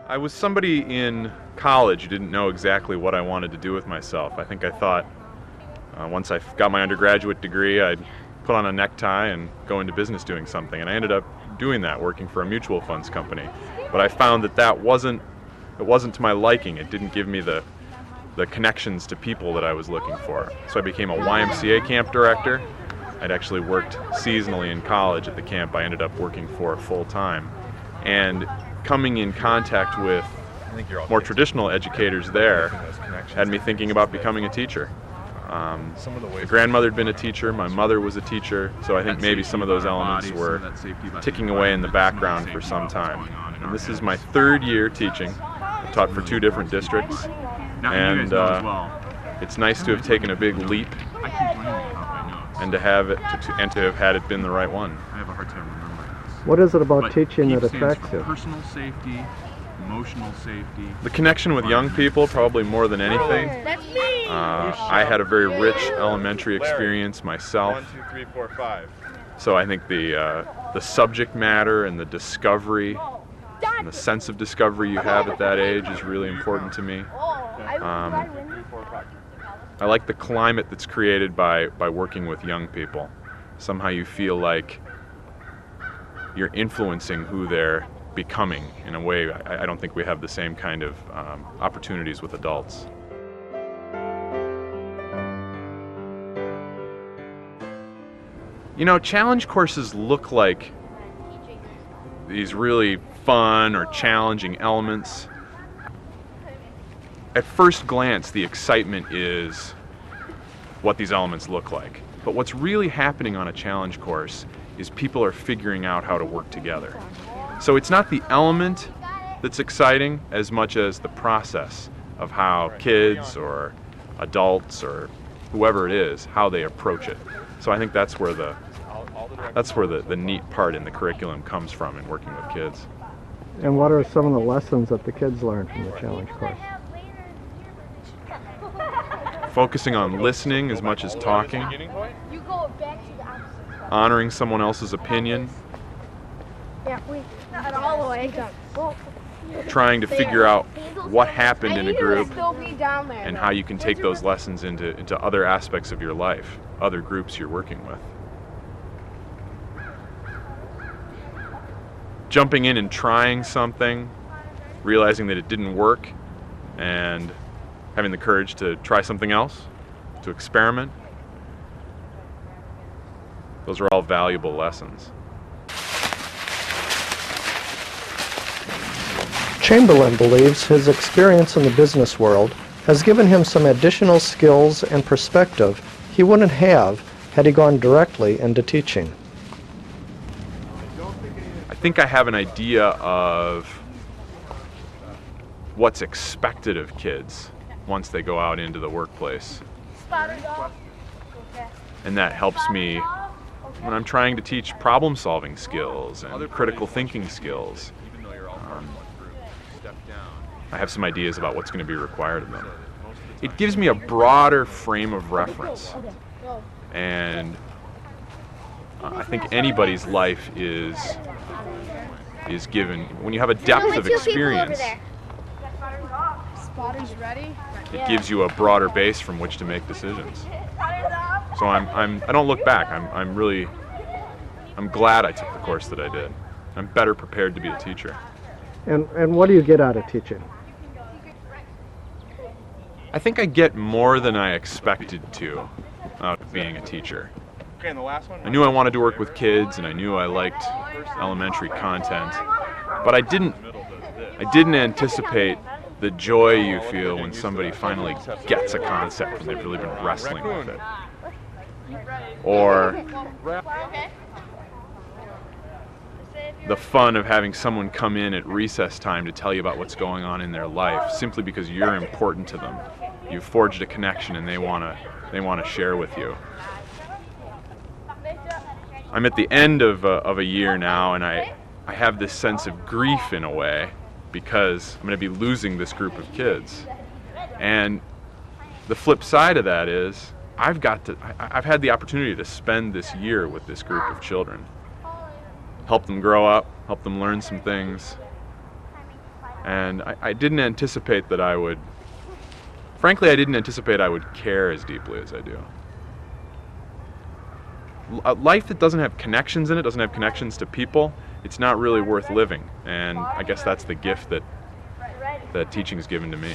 I was somebody in college who didn't know exactly what I wanted to do with myself. I think I thought once I got my undergraduate degree, I'd put on a necktie and go into business doing something. And I ended up doing that, working for a mutual funds company. But I found that it wasn't to my liking. It didn't give me the connections to people that I was looking for. So I became a YMCA camp director. I'd actually worked seasonally in college at the camp I ended up working for full time. And coming in contact with more traditional educators there had me thinking about becoming a teacher. My grandmother had been a teacher, my mother was a teacher, so I think maybe some of those elements were ticking away in the background for some time. And this is my third year teaching. I've taught for 2 different districts, and it's nice to have taken a big leap and to have had it been the right one. I have a hard time remembering this. What is it about teaching that attracts you? Personal safety, emotional safety. The connection with young people, probably more than anything. I had a very rich elementary experience myself. 1, 2, 3, 4, 5. So I think the subject matter and the discovery and the sense of discovery you have at that age is really important to me. I like the climate that's created by working with young people. Somehow you feel like you're influencing who they're becoming in a way I don't think we have the same kind of opportunities with adults. You know, challenge courses look like these really fun or challenging elements. At first glance, the excitement is what these elements look like. But what's really happening on a challenge course is people are figuring out how to work together. So it's not the element that's exciting as much as the process of how kids or adults or whoever it is, how they approach it. So I think that's where the neat part in the curriculum comes from in working with kids. And what are some of the lessons that the kids learn from the challenge course? Focusing on listening as much as talking, honoring someone else's opinion, trying to figure out what happened in a group and how you can take those lessons into other aspects of your life, other groups you're working with. Jumping in and trying something, realizing that it didn't work, and having the courage to try something else, to experiment. Those are all valuable lessons. Chamberlain believes his experience in the business world has given him some additional skills and perspective he wouldn't have had he gone directly into teaching. I think I have an idea of what's expected of kids once they go out into the workplace. And that helps me when I'm trying to teach problem-solving skills and critical thinking skills. I have some ideas about what's going to be required of them. It gives me a broader frame of reference. And I think anybody's life is given, when you have a depth of experience, it gives you a broader base from which to make decisions. So I don't look back. I'm glad I took the course that I did. I'm better prepared to be a teacher. And what do you get out of teaching? I think I get more than I expected to out of being a teacher. I knew I wanted to work with kids, and I knew I liked elementary content, but I didn't anticipate the joy you feel when somebody finally gets a concept and they've really been wrestling with it. Or the fun of having someone come in at recess time to tell you about what's going on in their life simply because you're important to them. You've forged a connection and they want to share with you. I'm at the end of a year now, and I have this sense of grief in a way because I'm going to be losing this group of kids. And the flip side of that is I've had the opportunity to spend this year with this group of children. Help them grow up, help them learn some things. And I didn't anticipate that I would, frankly, I didn't anticipate I would care as deeply as I do. A life that doesn't have connections in it, doesn't have connections to people, it's not really worth living. And I guess that's the gift that teaching's given to me.